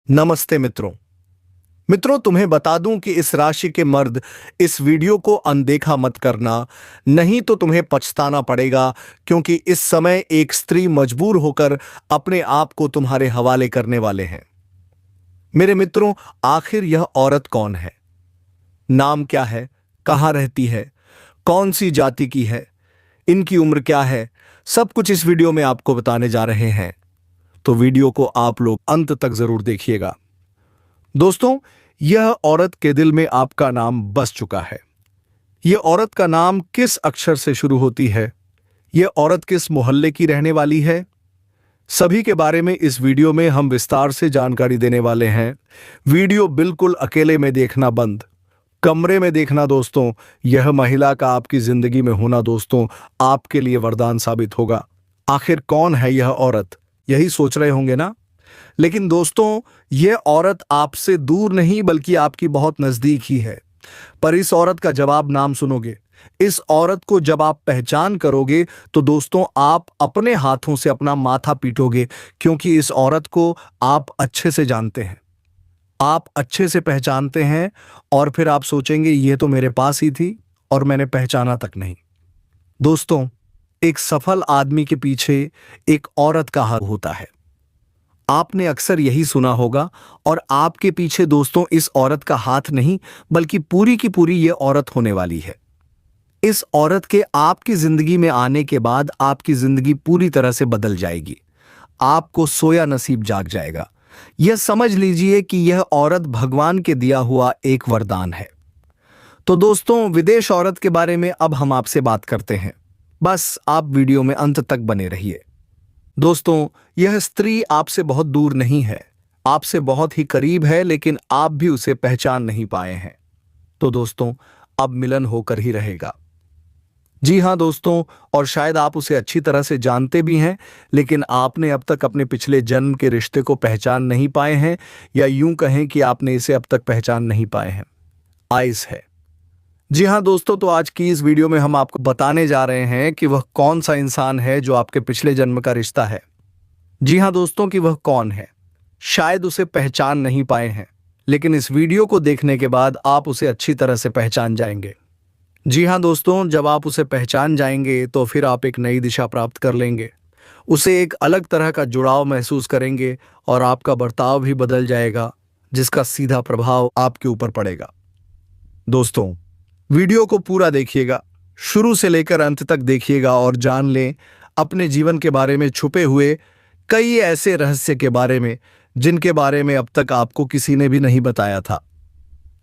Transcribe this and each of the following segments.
नमस्ते मित्रों। तुम्हें बता दूं कि इस राशि के मर्द इस वीडियो को अनदेखा मत करना, नहीं तो तुम्हें पछताना पड़ेगा, क्योंकि इस समय एक स्त्री मजबूर होकर अपने आप को तुम्हारे हवाले करने वाले हैं। मेरे मित्रों, आखिर यह औरत कौन है? नाम क्या है? कहाँ रहती है? कौन सी जाति की है? इनकी उम्र क्या है? सब कुछ इस वीडियो में आपको बताने जा रहे हैं, तो वीडियो को आप लोग अंत तक जरूर देखिएगा। दोस्तों, यह औरत के दिल में आपका नाम बस चुका है। यह औरत का नाम किस अक्षर से शुरू होती है? यह औरत किस मोहल्ले की रहने वाली है? सभी के बारे में इस वीडियो में हम विस्तार से जानकारी देने वाले हैं। वीडियो बिल्कुल अकेले में देखना बंद, कमरे में देखना दोस्तों। यह महिला का आपकी जिंदगी में होना दोस्तों आपके लिए वरदान साबित होगा। आखिर कौन है यह औरत, यही सोच रहे होंगे ना? लेकिन दोस्तों, यह औरत आपसे दूर नहीं बल्कि आपकी बहुत नजदीक ही है। पर इस औरत का जवाब नाम सुनोगे, इस औरत को जब आप पहचान करोगे तो दोस्तों आप अपने हाथों से अपना माथा पीटोगे, क्योंकि इस औरत को आप अच्छे से जानते हैं, आप अच्छे से पहचानते हैं। और फिर आप सोचेंगे ये तो मेरे पास ही थी और मैंने पहचाना तक नहीं। दोस्तों, एक सफल आदमी के पीछे एक औरत का हाथ होता है। आपने अक्सर यही सुना होगा। और आपके पीछे दोस्तों इस औरत का हाथ नहीं बल्कि पूरी की पूरी ये औरत होने वाली है। इस औरत के आपकी जिंदगी में आने के बाद आपकी जिंदगी पूरी तरह से बदल जाएगी। आपको सोया नसीब जाग जाएगा। यह समझ लीजिए कि यह औरत भगवान के दिया हुआ एक वरदान है। तो दोस्तों, विदेश औरत के बारे में अब हम आपसे बात करते हैं। बस आप वीडियो में अंत तक बने रहिए। दोस्तों, यह स्त्री आपसे बहुत दूर नहीं है, आपसे बहुत ही करीब है, लेकिन आप भी उसे पहचान नहीं पाए हैं। तो दोस्तों, अब मिलन होकर ही रहेगा। जी हां दोस्तों, और शायद आप उसे अच्छी तरह से जानते भी हैं, लेकिन आपने अब तक अपने पिछले जन्म के रिश्ते को पहचान नहीं पाए हैं, या यूं कहें कि आपने इसे अब तक पहचान नहीं पाए हैं। आइस है। जी हां दोस्तों, तो आज की इस वीडियो में हम आपको बताने जा रहे हैं कि वह कौन सा इंसान है जो आपके पिछले जन्म का रिश्ता है। जी हां दोस्तों, कि वह कौन है। शायद उसे पहचान नहीं पाए हैं, लेकिन इस वीडियो को देखने के बाद आप उसे अच्छी तरह से पहचान जाएंगे। जी हां दोस्तों, जब आप उसे पहचान जाएंगे तो फिर आप एक नई दिशा प्राप्त कर लेंगे, उसे एक अलग तरह का जुड़ाव महसूस करेंगे और आपका बर्ताव भी बदल जाएगा, जिसका सीधा प्रभाव आपके ऊपर पड़ेगा। दोस्तों, वीडियो को पूरा देखिएगा, शुरू से लेकर अंत तक देखिएगा और जान लें अपने जीवन के बारे में छुपे हुए कई ऐसे रहस्य के बारे में जिनके बारे में अब तक आपको किसी ने भी नहीं बताया था।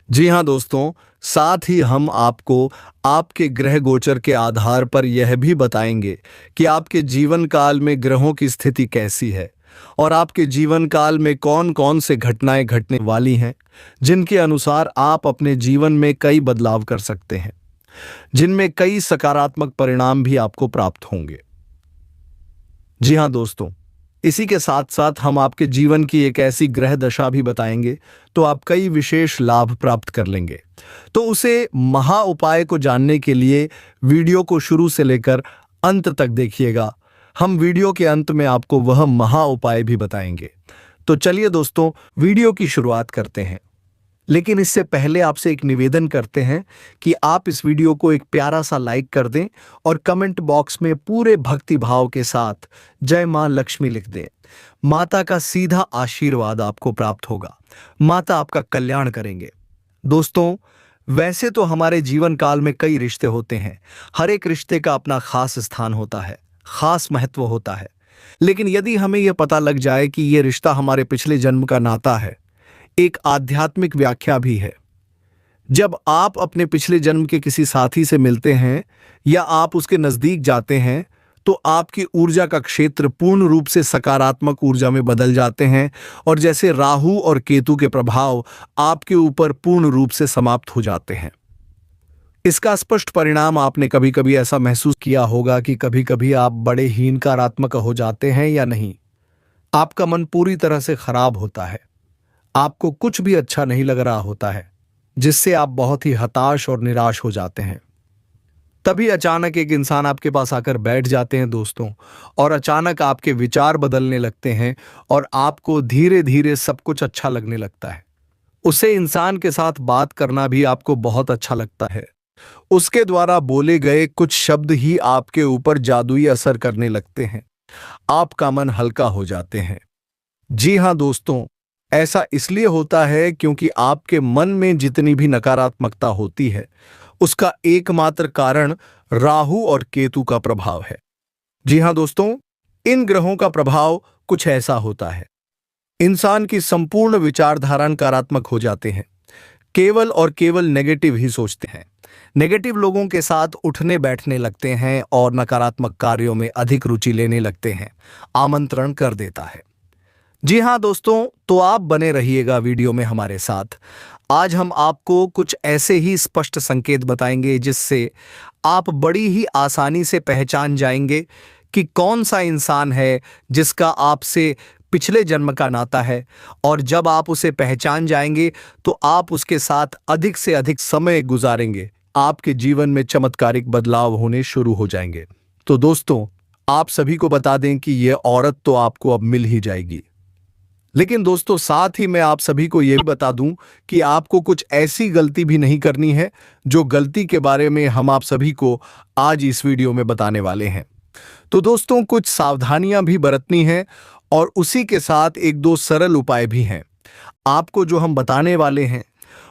जी हां दोस्तों, साथ ही हम आपको आपके ग्रह गोचर के आधार पर यह भी बताएंगे कि आपके जीवन काल में ग्रहों की स्थिति कैसी है और आपके जीवन काल में कौन कौन से घटनाएं घटने वाली हैं, जिनके अनुसार आप अपने जीवन में कई बदलाव कर सकते हैं, जिनमें कई सकारात्मक परिणाम भी आपको प्राप्त होंगे। जी हां दोस्तों, इसी के साथ साथ हम आपके जीवन की एक ऐसी ग्रह दशा भी बताएंगे तो आप कई विशेष लाभ प्राप्त कर लेंगे। तो उसे महा उपाय को जानने के लिए वीडियो को शुरू से लेकर अंत तक देखिएगा। हम वीडियो के अंत में आपको वह महा उपाय भी बताएंगे। तो चलिए दोस्तों, वीडियो की शुरुआत करते हैं। लेकिन इससे पहले आपसे एक निवेदन करते हैं कि आप इस वीडियो को एक प्यारा सा लाइक कर दें और कमेंट बॉक्स में पूरे भक्ति भाव के साथ जय मां लक्ष्मी लिख दें। माता का सीधा आशीर्वाद आपको प्राप्त होगा। माता आपका कल्याण करेंगे। दोस्तों, वैसे तो हमारे जीवन काल में कई रिश्ते होते हैं, हर एक रिश्ते का अपना खास स्थान होता है, खास महत्व होता है। लेकिन यदि हमें यह पता लग जाए कि यह रिश्ता हमारे पिछले जन्म का नाता है, एक आध्यात्मिक व्याख्या भी है। जब आप अपने पिछले जन्म के किसी साथी से मिलते हैं या आप उसके नजदीक जाते हैं तो आपकी ऊर्जा का क्षेत्र पूर्ण रूप से सकारात्मक ऊर्जा में बदल जाते हैं और जैसे राहु और केतु के प्रभाव आपके ऊपर पूर्ण रूप से समाप्त हो जाते हैं। इसका स्पष्ट परिणाम आपने कभी कभी ऐसा महसूस किया होगा कि कभी कभी आप बड़े ही नकारात्मक हो जाते हैं या नहीं। आपका मन पूरी तरह से खराब होता है, आपको कुछ भी अच्छा नहीं लग रहा होता है, जिससे आप बहुत ही हताश और निराश हो जाते हैं। तभी अचानक एक इंसान आपके पास आकर बैठ जाते हैं दोस्तों, और अचानक आपके विचार बदलने लगते हैं और आपको धीरे धीरे सब कुछ अच्छा लगने लगता है। उसे इंसान के साथ बात करना भी आपको बहुत अच्छा लगता है। उसके द्वारा बोले गए कुछ शब्द ही आपके ऊपर जादुई असर करने लगते हैं। आपका मन हल्का हो जाते हैं। जी हाँ दोस्तों, ऐसा इसलिए होता है क्योंकि आपके मन में जितनी भी नकारात्मकता होती है, उसका एकमात्र कारण राहु और केतु का प्रभाव है। जी हाँ दोस्तों, इन ग्रहों का प्रभाव कुछ ऐसा होता है। इंसान की संपूर्ण विचारधारा नकारात्मक हो जाते हैं। केवल और केवल नेगेटिव ही सोचते हैं। नेगेटिव लोगों के साथ उठने बैठने लगते हैं और नकारात्मक कार्यों में अधिक रुचि लेने लगते हैं। आमंत्रण कर देता है। जी हाँ दोस्तों, तो आप बने रहिएगा वीडियो में हमारे साथ। आज हम आपको कुछ ऐसे ही स्पष्ट संकेत बताएंगे जिससे आप बड़ी ही आसानी से पहचान जाएंगे कि कौन सा इंसान है जिसका आपसे पिछले जन्म का नाता है, और जब आप उसे पहचान जाएंगे तो आप उसके साथ अधिक से अधिक समय गुजारेंगे। आपके जीवन में चमत्कारिक बदलाव होने शुरू हो जाएंगे। तो दोस्तों, आप सभी को बता दें कि यह औरत तो आपको अब मिल ही जाएगी, लेकिन दोस्तों साथ ही मैं आप सभी को यह भी बता दूं कि आपको कुछ ऐसी गलती भी नहीं करनी है जो गलती के बारे में हम आप सभी को आज इस वीडियो में बताने वाले हैं। तो दोस्तों, कुछ सावधानियां भी बरतनी हैं और उसी के साथ एक दो सरल उपाय भी हैं। आपको जो हम बताने वाले हैं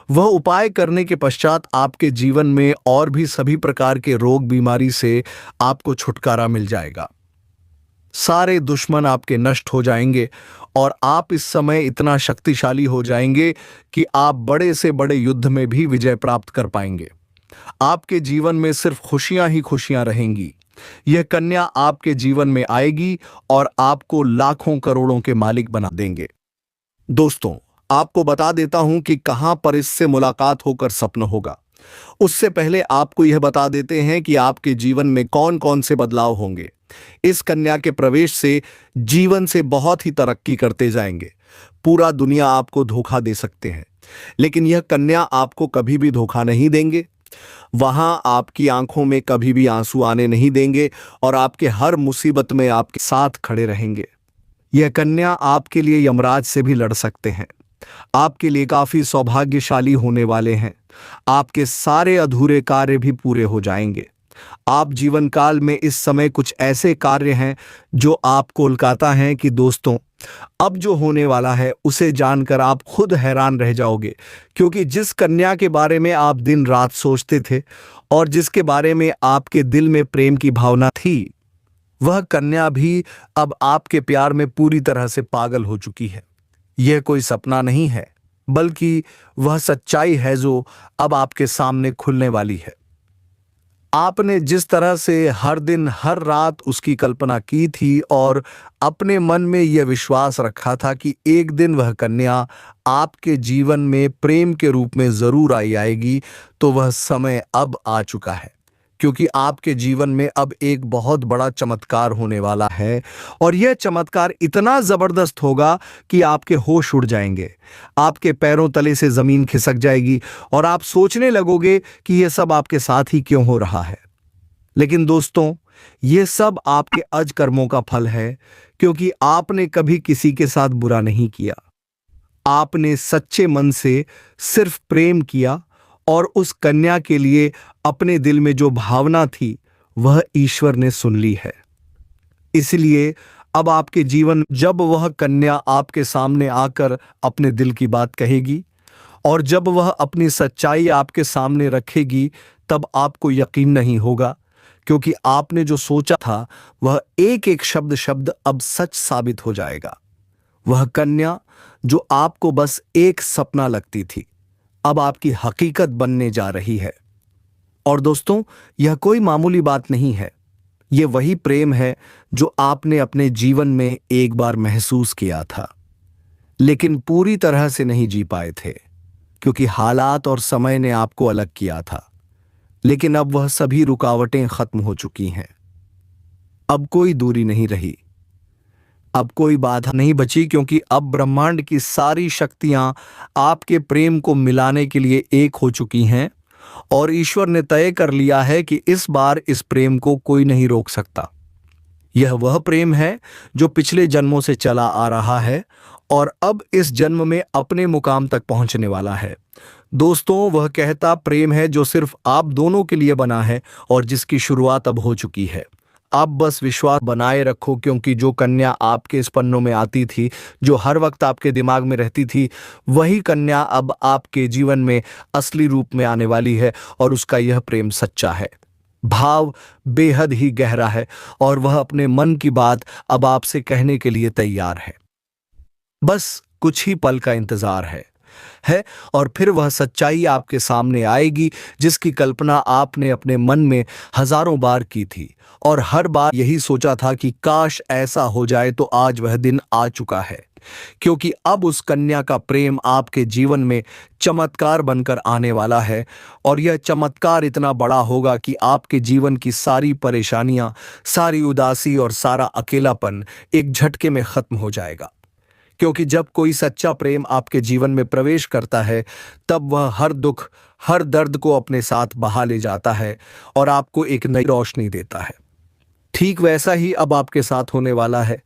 वह उपाय करने के पश्चात आपके जीवन में और भी सभी प्रकार के रोग बीमारी से आपको छुटकारा मिल जाएगा। सारे दुश्मन आपके नष्ट हो जाएंगे और आप इस समय इतना शक्तिशाली हो जाएंगे कि आप बड़े से बड़े युद्ध में भी विजय प्राप्त कर पाएंगे। आपके जीवन में सिर्फ खुशियां ही खुशियां रहेंगी। यह कन्या आपके जीवन में आएगी और आपको लाखों करोड़ों के मालिक बना देंगे। दोस्तों, आपको बता देता हूं कि कहां पर इससे मुलाकात होकर स्वप्न होगा। उससे पहले आपको यह बता देते हैं कि आपके जीवन में कौन कौन से बदलाव होंगे। इस कन्या के प्रवेश से जीवन से बहुत ही तरक्की करते जाएंगे। पूरा दुनिया आपको धोखा दे सकते हैं, लेकिन यह कन्या आपको कभी भी धोखा नहीं देंगे। वहां आपकी आंखों में कभी भी आंसू आने नहीं देंगे और आपके हर मुसीबत में आपके साथ खड़े रहेंगे। यह कन्या आपके लिए यमराज से भी लड़ सकते हैं। आपके लिए काफी सौभाग्यशाली होने वाले हैं। आपके सारे अधूरे कार्य भी पूरे हो जाएंगे। आप जीवन काल में इस समय कुछ ऐसे कार्य हैं जो आप कोलकाता हैं कि दोस्तों, अब जो होने वाला है उसे जानकर आप खुद हैरान रह जाओगे, क्योंकि जिस कन्या के बारे में आप दिन रात सोचते थे और जिसके बारे में आपके दिल में प्रेम की भावना थी, वह कन्या भी अब आपके प्यार में पूरी तरह से पागल हो चुकी है। यह कोई सपना नहीं है, बल्कि वह सच्चाई है जो अब आपके सामने खुलने वाली है। आपने जिस तरह से हर दिन हर रात उसकी कल्पना की थी और अपने मन में यह विश्वास रखा था कि एक दिन वह कन्या आपके जीवन में प्रेम के रूप में जरूर आएगी, तो वह समय अब आ चुका है, क्योंकि आपके जीवन में अब एक बहुत बड़ा चमत्कार होने वाला है। और यह चमत्कार इतना जबरदस्त होगा कि आपके होश उड़ जाएंगे। आपके पैरों तले से जमीन खिसक जाएगी और आप सोचने लगोगे कि यह सब आपके साथ ही क्यों हो रहा है। लेकिन दोस्तों, यह सब आपके अज कर्मों का फल है, क्योंकि आपने कभी किसी के साथ बुरा नहीं किया। आपने सच्चे मन से सिर्फ प्रेम किया और उस कन्या के लिए अपने दिल में जो भावना थी वह ईश्वर ने सुन ली है। इसलिए अब आपके जीवन जब वह कन्या आपके सामने आकर अपने दिल की बात कहेगी और जब वह अपनी सच्चाई आपके सामने रखेगी, तब आपको यकीन नहीं होगा, क्योंकि आपने जो सोचा था वह एक एक शब्द अब सच साबित हो जाएगा। वह कन्या जो आपको बस एक सपना लगती थी, अब आपकी हकीकत बनने जा रही है। और दोस्तों, यह कोई मामूली बात नहीं है। यह वही प्रेम है जो आपने अपने जीवन में एक बार महसूस किया था, लेकिन पूरी तरह से नहीं जी पाए थे, क्योंकि हालात और समय ने आपको अलग किया था। लेकिन अब वह सभी रुकावटें खत्म हो चुकी हैं। अब कोई दूरी नहीं रही, अब कोई बाधा नहीं बची, क्योंकि अब ब्रह्मांड की सारी शक्तियां आपके प्रेम को मिलाने के लिए एक हो चुकी हैं और ईश्वर ने तय कर लिया है कि इस बार इस प्रेम को कोई नहीं रोक सकता। यह वह प्रेम है जो पिछले जन्मों से चला आ रहा है और अब इस जन्म में अपने मुकाम तक पहुंचने वाला है। दोस्तों, वह कहता प्रेम है जो सिर्फ आप दोनों के लिए बना है और जिसकी शुरुआत अब हो चुकी है। आप बस विश्वास बनाए रखो, क्योंकि जो कन्या आपके इस पन्नों में आती थी, जो हर वक्त आपके दिमाग में रहती थी, वही कन्या अब आपके जीवन में असली रूप में आने वाली है और उसका यह प्रेम सच्चा है। भाव बेहद ही गहरा है और वह अपने मन की बात अब आपसे कहने के लिए तैयार है। बस कुछ ही पल का इंतजार है और फिर वह सच्चाई आपके सामने आएगी जिसकी कल्पना आपने अपने मन में हजारों बार की थी और हर बार यही सोचा था कि काश ऐसा हो जाए। तो आज वह दिन आ चुका है, क्योंकि अब उस कन्या का प्रेम आपके जीवन में चमत्कार बनकर आने वाला है और यह चमत्कार इतना बड़ा होगा कि आपके जीवन की सारी परेशानियां, सारी उदासी और सारा अकेलापन एक झटके में खत्म हो जाएगा। क्योंकि जब कोई सच्चा प्रेम आपके जीवन में प्रवेश करता है, तब वह हर दुख, हर दर्द को अपने साथ बहा ले जाता है और आपको एक नई रोशनी देता है। ठीक वैसा ही अब आपके साथ होने वाला है,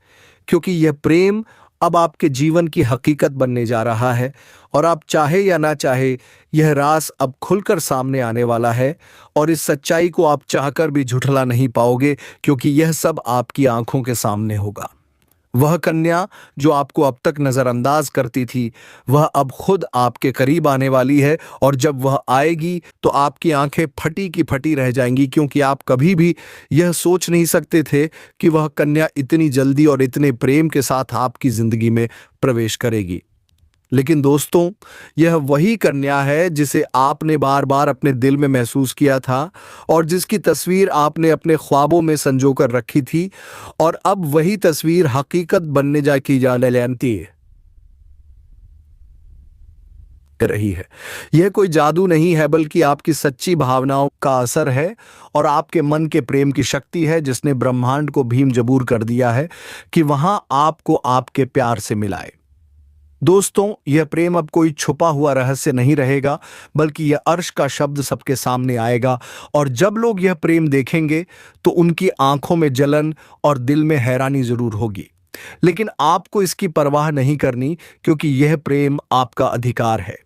क्योंकि यह प्रेम अब आपके जीवन की हकीकत बनने जा रहा है और आप चाहे या ना चाहे, यह राज अब खुलकर सामने आने वाला है और इस सच्चाई को आप चाहकर भी झुठला नहीं पाओगे, क्योंकि यह सब आपकी आंखों के सामने होगा। वह कन्या जो आपको अब तक नजरअंदाज करती थी, वह अब खुद आपके करीब आने वाली है और जब वह आएगी तो आपकी आंखें फटी की फटी रह जाएंगी, क्योंकि आप कभी भी यह सोच नहीं सकते थे कि वह कन्या इतनी जल्दी और इतने प्रेम के साथ आपकी जिंदगी में प्रवेश करेगी। लेकिन दोस्तों, यह वही कन्या है जिसे आपने बार बार अपने दिल में महसूस किया था और जिसकी तस्वीर आपने अपने ख्वाबों में संजो कर रखी थी और अब वही तस्वीर हकीकत बनने जाने रही है। यह कोई जादू नहीं है, बल्कि आपकी सच्ची भावनाओं का असर है और आपके मन के प्रेम की शक्ति है, जिसने ब्रह्मांड को भीम जबूर कर दिया है कि वहां आपको आपके प्यार से मिलाए। दोस्तों, यह प्रेम अब कोई छुपा हुआ रहस्य नहीं रहेगा, बल्कि यह अर्श का शब्द सबके सामने आएगा और जब लोग यह प्रेम देखेंगे तो उनकी आंखों में जलन और दिल में हैरानी जरूर होगी। लेकिन आपको इसकी परवाह नहीं करनी, क्योंकि यह प्रेम आपका अधिकार है।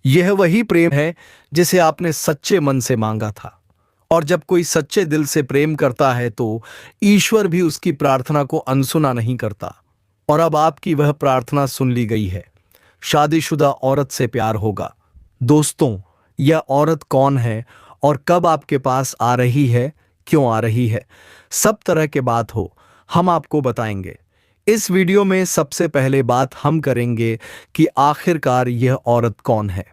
यह वही प्रेम है जिसे आपने सच्चे मन से मांगा था और जब कोई सच्चे दिल से प्रेम करता है तो ईश्वर भी उसकी प्रार्थना को अनसुना नहीं करता। और अब आपकी वह प्रार्थना सुन ली गई है। शादीशुदा औरत से प्यार होगा। दोस्तों, यह औरत कौन है और कब आपके पास आ रही है, क्यों आ रही है, सब तरह के बात हो हम आपको बताएंगे। इस वीडियो में सबसे पहले बात हम करेंगे कि आखिरकार यह औरत कौन है।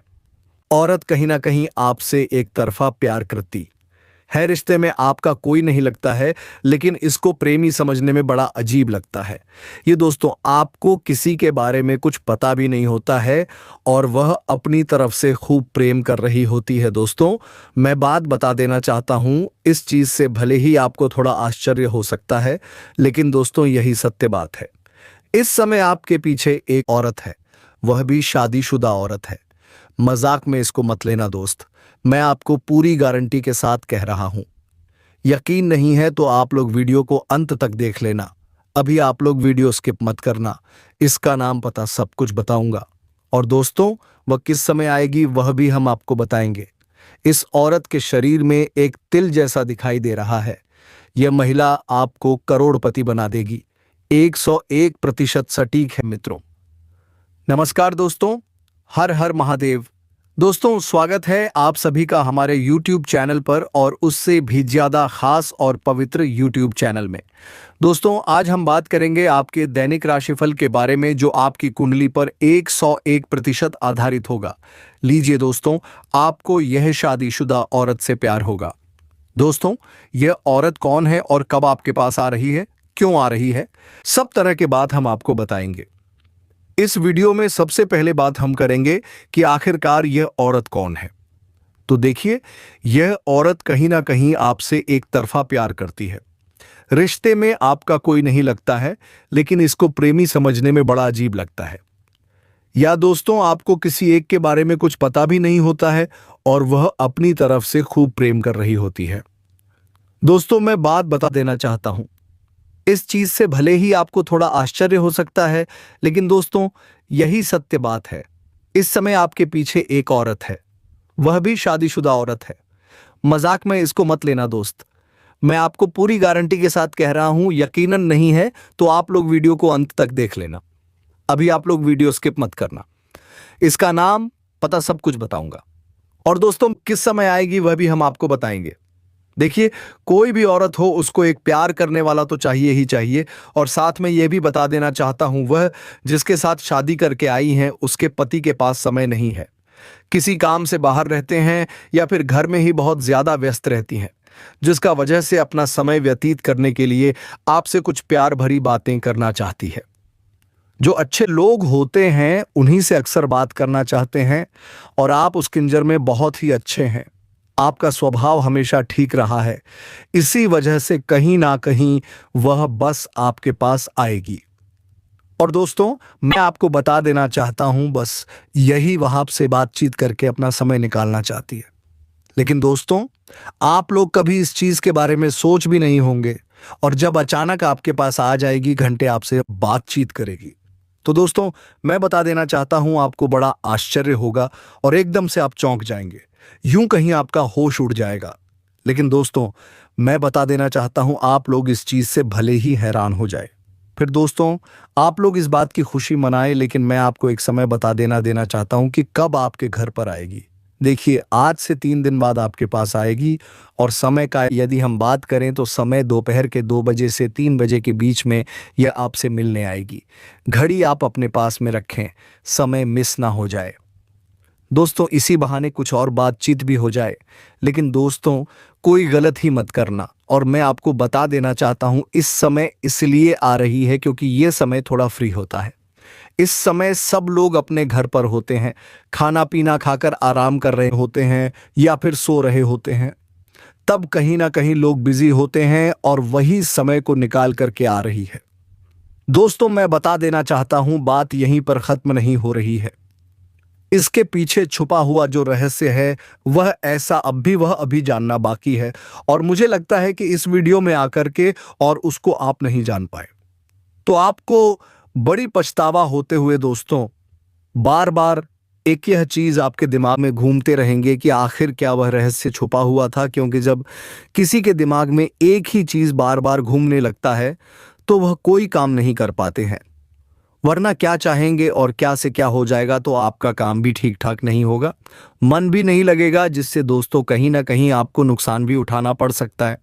औरत कहीं ना कहीं आपसे एक तरफा प्यार करती है। रिश्ते में आपका कोई नहीं लगता है, लेकिन इसको प्रेमी समझने में बड़ा अजीब लगता है। ये दोस्तों, आपको किसी के बारे में कुछ पता भी नहीं होता है और वह अपनी तरफ से खूब प्रेम कर रही होती है। दोस्तों, मैं बात बता देना चाहता हूँ, इस चीज से भले ही आपको थोड़ा आश्चर्य हो सकता है, लेकिन दोस्तों यही सत्य बात है। इस समय आपके पीछे एक औरत है, वह भी शादीशुदा औरत है। मजाक में इसको मत लेना दोस्त, मैं आपको पूरी गारंटी के साथ कह रहा हूं। यकीन नहीं है तो आप लोग वीडियो को अंत तक देख लेना। अभी आप लोग वीडियो स्किप मत करना, इसका नाम पता सब कुछ बताऊंगा और दोस्तों वह किस समय आएगी वह भी हम आपको बताएंगे। इस औरत के शरीर में एक तिल जैसा दिखाई दे रहा है। यह महिला आपको करोड़पति बना देगी। 101% सटीक है मित्रों। नमस्कार दोस्तों, हर हर महादेव। दोस्तों, स्वागत है आप सभी का हमारे YouTube चैनल पर और उससे भी ज़्यादा खास और पवित्र YouTube चैनल में। दोस्तों, आज हम बात करेंगे आपके दैनिक राशिफल के बारे में, जो आपकी कुंडली पर 101% आधारित होगा। लीजिए दोस्तों, आपको यह शादीशुदा औरत से प्यार होगा। दोस्तों, यह औरत कौन है और कब आपके पास आ रही है, क्यों आ रही है, सब तरह के बात हम आपको बताएंगे। इस वीडियो में सबसे पहले बात हम करेंगे कि आखिरकार यह औरत कौन है। तो देखिए, यह औरत कहीं ना कहीं आपसे एक तरफा प्यार करती है। रिश्ते में आपका कोई नहीं लगता है, लेकिन इसको प्रेमी समझने में बड़ा अजीब लगता है। या दोस्तों आपको किसी एक के बारे में कुछ पता भी नहीं होता है और वह अपनी तरफ से खूब प्रेम कर रही होती है। दोस्तों मैं बात बता देना चाहता हूं, इस चीज से भले ही आपको थोड़ा आश्चर्य हो सकता है, लेकिन दोस्तों यही सत्य बात है। इस समय आपके पीछे एक औरत है, वह भी शादीशुदा औरत है। मजाक में इसको मत लेना दोस्त, मैं आपको पूरी गारंटी के साथ कह रहा हूं, यकीनन नहीं है तो आप लोग वीडियो को अंत तक देख लेना। अभी आप लोग वीडियो स्किप मत करना, इसका नाम पता सब कुछ बताऊंगा, और दोस्तों किस समय आएगी वह भी हम आपको बताएंगे। देखिए, कोई भी औरत हो उसको एक प्यार करने वाला तो चाहिए ही चाहिए, और साथ में यह भी बता देना चाहता हूं, वह जिसके साथ शादी करके आई हैं उसके पति के पास समय नहीं है, किसी काम से बाहर रहते हैं या फिर घर में ही बहुत ज्यादा व्यस्त रहती हैं, जिसका वजह से अपना समय व्यतीत करने के लिए आपसे कुछ प्यार भरी बातें करना चाहती है। जो अच्छे लोग होते हैं उन्हीं से अक्सर बात करना चाहते हैं, और आप उस किंजर में बहुत ही अच्छे हैं, आपका स्वभाव हमेशा ठीक रहा है, इसी वजह से कहीं ना कहीं वह बस आपके पास आएगी। और दोस्तों मैं आपको बता देना चाहता हूं, बस यही वह आपसे बातचीत करके अपना समय निकालना चाहती है। लेकिन दोस्तों आप लोग कभी इस चीज के बारे में सोच भी नहीं होंगे, और जब अचानक आपके पास आ जाएगी, घंटे आपसे बातचीत करेगी, तो दोस्तों मैं बता देना चाहता हूं आपको बड़ा आश्चर्य होगा और एकदम से आप चौंक जाएंगे, यूं कहीं आपका होश उड़ जाएगा। लेकिन दोस्तों मैं बता देना चाहता हूं, आप लोग इस चीज से भले ही हैरान हो जाए, फिर दोस्तों आप लोग इस बात की खुशी मनाएं, लेकिन मैं आपको एक समय बता देना चाहता हूं कि कब आपके घर पर आएगी। देखिए, आज से 3 दिन बाद आपके पास आएगी, और समय का यदि हम बात करें तो समय दोपहर के 2 बजे से 3 बजे के बीच में यह आपसे मिलने आएगी। घड़ी आप अपने पास में रखें, समय मिस ना हो जाए। दोस्तों इसी बहाने कुछ और बातचीत भी हो जाए, लेकिन दोस्तों कोई गलत ही मत करना। और मैं आपको बता देना चाहता हूं, इस समय इसलिए आ रही है क्योंकि यह समय थोड़ा फ्री होता है। इस समय सब लोग अपने घर पर होते हैं, खाना पीना खाकर आराम कर रहे होते हैं या फिर सो रहे होते हैं, तब कहीं ना कहीं लोग बिजी होते हैं, और वही समय को निकाल करके आ रही है। दोस्तों मैं बता देना चाहता हूं, बात यहीं पर खत्म नहीं हो रही है। इसके पीछे छुपा हुआ जो रहस्य है वह अभी जानना बाकी है, और मुझे लगता है कि इस वीडियो में आकर के और उसको आप नहीं जान पाए तो आपको बड़ी पछतावा होते हुए दोस्तों बार बार एक यह चीज आपके दिमाग में घूमते रहेंगे कि आखिर क्या वह रहस्य छुपा हुआ था। क्योंकि जब किसी के दिमाग में एक ही चीज बार बार घूमने लगता है तो वह कोई काम नहीं कर पाते हैं, वरना क्या चाहेंगे और क्या से क्या हो जाएगा, तो आपका काम भी ठीक ठाक नहीं होगा, मन भी नहीं लगेगा, जिससे दोस्तों कहीं ना कहीं आपको नुकसान भी उठाना पड़ सकता है।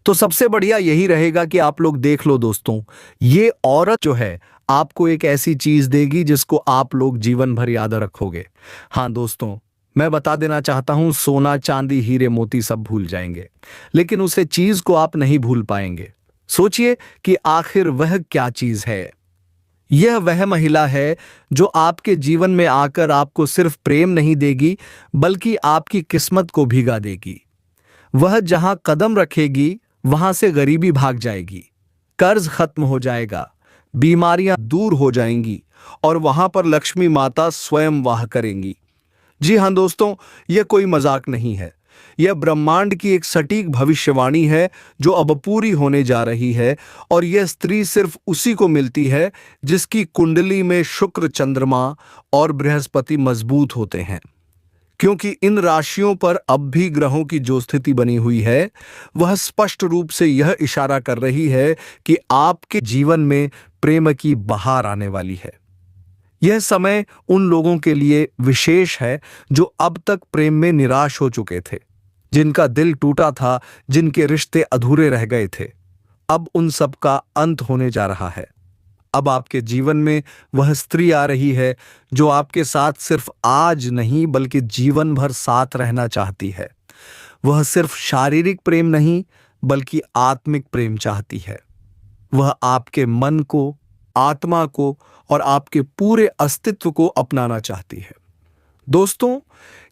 तो सबसे बढ़िया यही रहेगा कि आप लोग देख लो दोस्तों, ये औरत जो है आपको एक ऐसी चीज देगी जिसको आप लोग जीवन भर याद रखोगे। हाँ दोस्तों मैं बता देना चाहता हूं, सोना चांदी हीरे मोती सब भूल जाएंगे, लेकिन उसे चीज को आप नहीं भूल पाएंगे। सोचिए कि आखिर वह क्या चीज है। यह वह महिला है जो आपके जीवन में आकर आपको सिर्फ प्रेम नहीं देगी, बल्कि आपकी किस्मत को भीगा देगी। वह जहां कदम रखेगी वहां से गरीबी भाग जाएगी, कर्ज खत्म हो जाएगा, बीमारियां दूर हो जाएंगी, और वहां पर लक्ष्मी माता स्वयं वाह करेंगी। जी हां दोस्तों, यह कोई मजाक नहीं है, यह ब्रह्मांड की एक सटीक भविष्यवाणी है जो अब पूरी होने जा रही है। और यह स्त्री सिर्फ उसी को मिलती है जिसकी कुंडली में शुक्र, चंद्रमा और बृहस्पति मजबूत होते हैं, क्योंकि इन राशियों पर अब भी ग्रहों की जो स्थिति बनी हुई है वह स्पष्ट रूप से यह इशारा कर रही है कि आपके जीवन में प्रेम की बहार आने वाली है। यह समय उन लोगों के लिए विशेष है जो अब तक प्रेम में निराश हो चुके थे, जिनका दिल टूटा था, जिनके रिश्ते अधूरे रह गए थे। अब उन सब का अंत होने जा रहा है। अब आपके जीवन में वह स्त्री आ रही है जो आपके साथ सिर्फ आज नहीं बल्कि जीवन भर साथ रहना चाहती है। वह सिर्फ शारीरिक प्रेम नहीं बल्कि आत्मिक प्रेम चाहती है। वह आपके मन को, आत्मा को और आपके पूरे अस्तित्व को अपनाना चाहती है। दोस्तों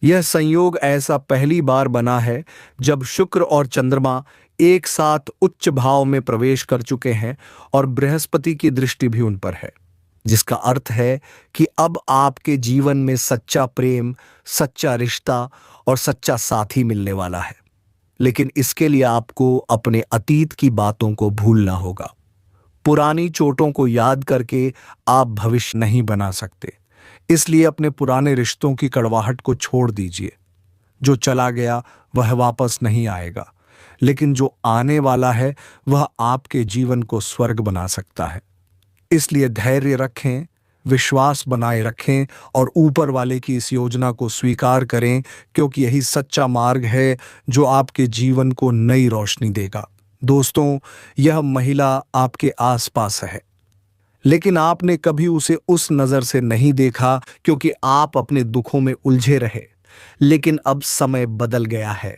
यह संयोग ऐसा पहली बार बना है जब शुक्र और चंद्रमा एक साथ उच्च भाव में प्रवेश कर चुके हैं और बृहस्पति की दृष्टि भी उन पर है। जिसका अर्थ है कि अब आपके जीवन में सच्चा प्रेम, सच्चा रिश्ता और सच्चा साथी मिलने वाला है। लेकिन इसके लिए आपको अपने अतीत की बातों को भूलना होगा। पुरानी चोटों को याद करके आप भविष्य नहीं बना सकते। इसलिए अपने पुराने रिश्तों की कड़वाहट को छोड़ दीजिए। जो चला गया वह वापस नहीं आएगा, लेकिन जो आने वाला है वह आपके जीवन को स्वर्ग बना सकता है। इसलिए धैर्य रखें, विश्वास बनाए रखें और ऊपर वाले की इस योजना को स्वीकार करें, क्योंकि यही सच्चा मार्ग है जो आपके जीवन को नई रोशनी देगा। दोस्तों, यह महिला आपके आसपास है, लेकिन आपने कभी उसे उस नजर से नहीं देखा क्योंकि आप अपने दुखों में उलझे रहे। लेकिन अब समय बदल गया है।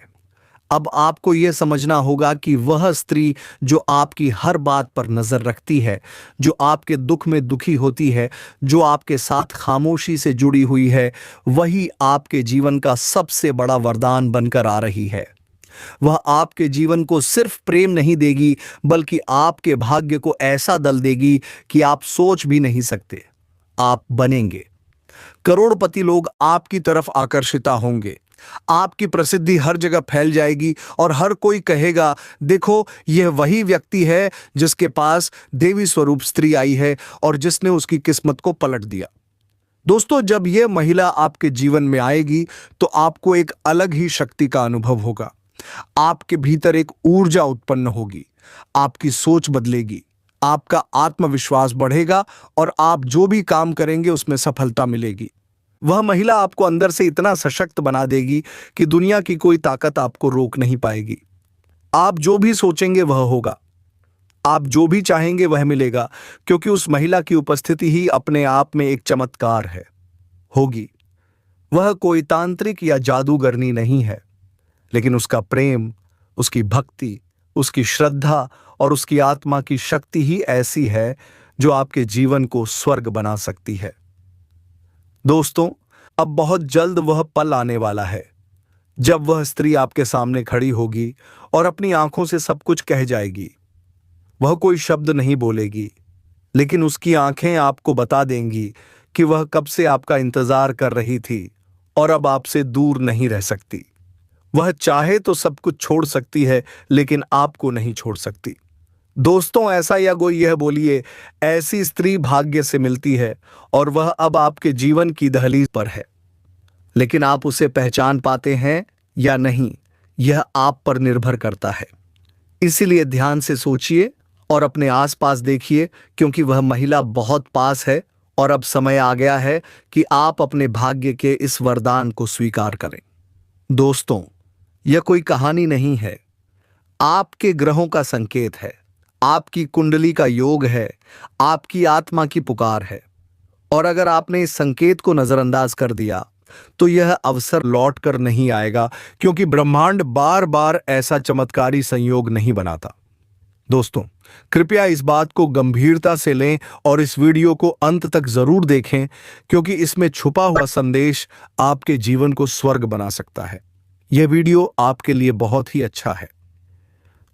अब आपको यह समझना होगा कि वह स्त्री जो आपकी हर बात पर नजर रखती है, जो आपके दुख में दुखी होती है, जो आपके साथ खामोशी से जुड़ी हुई है, वही आपके जीवन का सबसे बड़ा वरदान बनकर आ रही है। वह आपके जीवन को सिर्फ प्रेम नहीं देगी, बल्कि आपके भाग्य को ऐसा दल देगी कि आप सोच भी नहीं सकते। आप बनेंगे करोड़पति। लोग आपकी तरफ आकर्षित होंगे। आपकी प्रसिद्धि हर जगह फैल जाएगी और हर कोई कहेगा, देखो यह वही व्यक्ति है जिसके पास देवी स्वरूप स्त्री आई है और जिसने उसकी किस्मत को पलट दिया। दोस्तों, जब यह महिला आपके जीवन में आएगी तो आपको एक अलग ही शक्ति का अनुभव होगा। आपके भीतर एक ऊर्जा उत्पन्न होगी, आपकी सोच बदलेगी, आपका आत्मविश्वास बढ़ेगा और आप जो भी काम करेंगे उसमें सफलता मिलेगी। वह महिला आपको अंदर से इतना सशक्त बना देगी कि दुनिया की कोई ताकत आपको रोक नहीं पाएगी। आप जो भी सोचेंगे वह होगा, आप जो भी चाहेंगे वह मिलेगा, क्योंकि उस महिला की उपस्थिति ही अपने आप में एक चमत्कार है। होगी। वह कोई तांत्रिक या जादूगरनी नहीं है, लेकिन उसका प्रेम, उसकी भक्ति, उसकी श्रद्धा और उसकी आत्मा की शक्ति ही ऐसी है जो आपके जीवन को स्वर्ग बना सकती है। दोस्तों, अब बहुत जल्द वह पल आने वाला है जब वह स्त्री आपके सामने खड़ी होगी और अपनी आंखों से सब कुछ कह जाएगी। वह कोई शब्द नहीं बोलेगी, लेकिन उसकी आंखें आपको बता देंगी कि वह कब से आपका इंतजार कर रही थी और अब आपसे दूर नहीं रह सकती। वह चाहे तो सब कुछ छोड़ सकती है, लेकिन आपको नहीं छोड़ सकती। दोस्तों, ऐसा या कोई यह बोलिए, ऐसी स्त्री भाग्य से मिलती है और वह अब आपके जीवन की दहलीज पर है। लेकिन आप उसे पहचान पाते हैं या नहीं, यह आप पर निर्भर करता है। इसीलिए ध्यान से सोचिए और अपने आसपास देखिए, क्योंकि वह महिला बहुत पास है और अब समय आ गया है कि आप अपने भाग्य के इस वरदान को स्वीकार करें। दोस्तों, यह कोई कहानी नहीं है, आपके ग्रहों का संकेत है, आपकी कुंडली का योग है, आपकी आत्मा की पुकार है। और अगर आपने इस संकेत को नजरअंदाज कर दिया तो यह अवसर लौट कर नहीं आएगा, क्योंकि ब्रह्मांड बार बार ऐसा चमत्कारी संयोग नहीं बनाता। दोस्तों, कृपया इस बात को गंभीरता से लें और इस वीडियो को अंत तक जरूर देखें, क्योंकि इसमें छुपा हुआ संदेश आपके जीवन को स्वर्ग बना सकता है। यह वीडियो आपके लिए बहुत ही अच्छा है।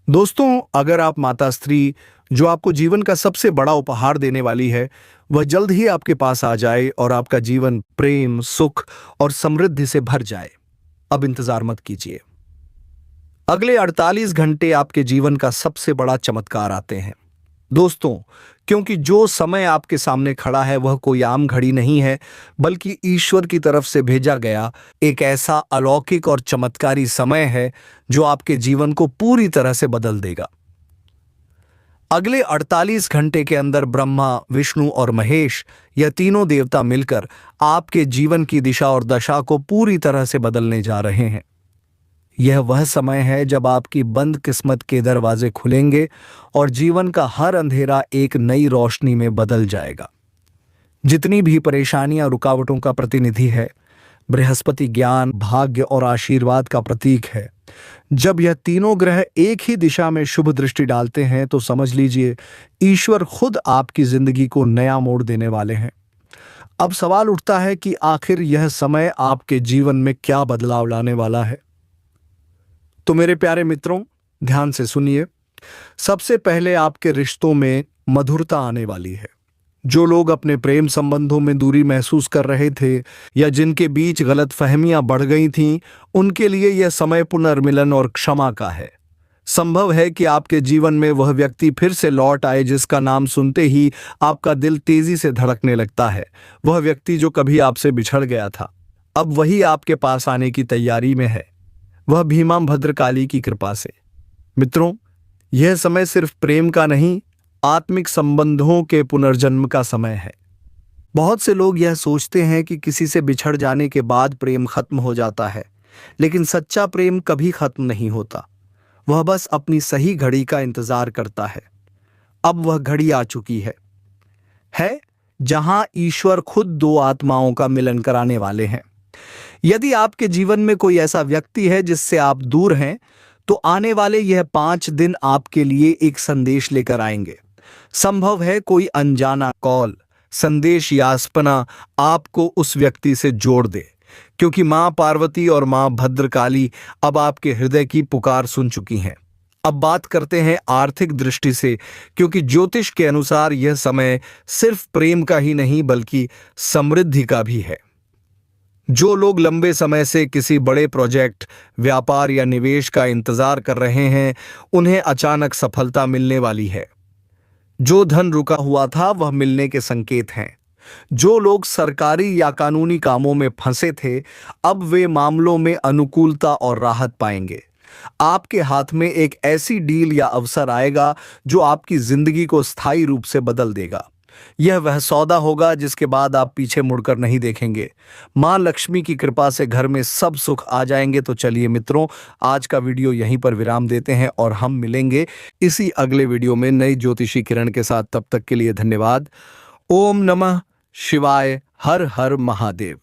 दोस्तों, अगर आप माता स्त्री, जो आपको जीवन का सबसे बड़ा उपहार देने वाली है, वह जल्द ही आपके पास आ जाए और आपका जीवन प्रेम, सुख और समृद्धि से भर जाए, अब इंतजार मत कीजिए। अगले 48 घंटे आपके जीवन का सबसे बड़ा चमत्कार आते हैं। दोस्तों, क्योंकि जो समय आपके सामने खड़ा है वह कोई आम घड़ी नहीं है, बल्कि ईश्वर की तरफ से भेजा गया एक ऐसा अलौकिक और चमत्कारी समय है जो आपके जीवन को पूरी तरह से बदल देगा। अगले 48 घंटे के अंदर ब्रह्मा, विष्णु और महेश, यह तीनों देवता मिलकर आपके जीवन की दिशा और दशा को पूरी तरह से बदलने जा रहे हैं। यह वह समय है जब आपकी बंद किस्मत के दरवाजे खुलेंगे और जीवन का हर अंधेरा एक नई रोशनी में बदल जाएगा। जितनी भी परेशानियां रुकावटों का प्रतिनिधि है, बृहस्पति ज्ञान, भाग्य और आशीर्वाद का प्रतीक है। जब यह तीनों ग्रह एक ही दिशा में शुभ दृष्टि डालते हैं तो समझ लीजिए ईश्वर खुद आपकी जिंदगी को नया मोड़ देने वाले हैं। अब सवाल उठता है कि आखिर यह समय आपके जीवन में क्या बदलाव लाने वाला है। तो मेरे प्यारे मित्रों, ध्यान से सुनिए। सबसे पहले आपके रिश्तों में मधुरता आने वाली है। जो लोग अपने प्रेम संबंधों में दूरी महसूस कर रहे थे या जिनके बीच गलतफहमियां बढ़ गई थीं, उनके लिए यह समय पुनर्मिलन और क्षमा का है। संभव है कि आपके जीवन में वह व्यक्ति फिर से लौट आए जिसका नाम सुनते ही आपका दिल तेजी से धड़कने लगता है। वह व्यक्ति जो कभी आपसे बिछड़ गया था, अब वही आपके पास आने की तैयारी में है, वह भीमा भद्रकाली की कृपा से। मित्रों, यह समय सिर्फ प्रेम का नहीं, आत्मिक संबंधों के पुनर्जन्म का समय है। बहुत से लोग यह सोचते हैं कि किसी से बिछड़ जाने के बाद प्रेम खत्म हो जाता है, लेकिन सच्चा प्रेम कभी खत्म नहीं होता। वह बस अपनी सही घड़ी का इंतजार करता है। अब वह घड़ी आ चुकी है जहां ईश्वर खुद दो आत्माओं का मिलन कराने वाले हैं। यदि आपके जीवन में कोई ऐसा व्यक्ति है जिससे आप दूर हैं, तो आने वाले यह 5 दिन आपके लिए एक संदेश लेकर आएंगे। संभव है कोई अनजाना कॉल, संदेश या स्पना आपको उस व्यक्ति से जोड़ दे, क्योंकि मां पार्वती और मां भद्रकाली अब आपके हृदय की पुकार सुन चुकी हैं। अब बात करते हैं आर्थिक दृष्टि से, क्योंकि ज्योतिष के अनुसार यह समय सिर्फ प्रेम का ही नहीं बल्कि समृद्धि का भी है। जो लोग लंबे समय से किसी बड़े प्रोजेक्ट, व्यापार या निवेश का इंतजार कर रहे हैं, उन्हें अचानक सफलता मिलने वाली है। जो धन रुका हुआ था वह मिलने के संकेत हैं। जो लोग सरकारी या कानूनी कामों में फंसे थे, अब वे मामलों में अनुकूलता और राहत पाएंगे। आपके हाथ में एक ऐसी डील या अवसर आएगा जो आपकी जिंदगी को स्थायी रूप से बदल देगा। यह वह सौदा होगा जिसके बाद आप पीछे मुड़कर नहीं देखेंगे। मां लक्ष्मी की कृपा से घर में सब सुख आ जाएंगे। तो चलिए मित्रों, आज का वीडियो यहीं पर विराम देते हैं और हम मिलेंगे इसी अगले वीडियो में नई ज्योतिषी किरण के साथ। तब तक के लिए धन्यवाद। ओम नमः शिवाय। हर हर महादेव।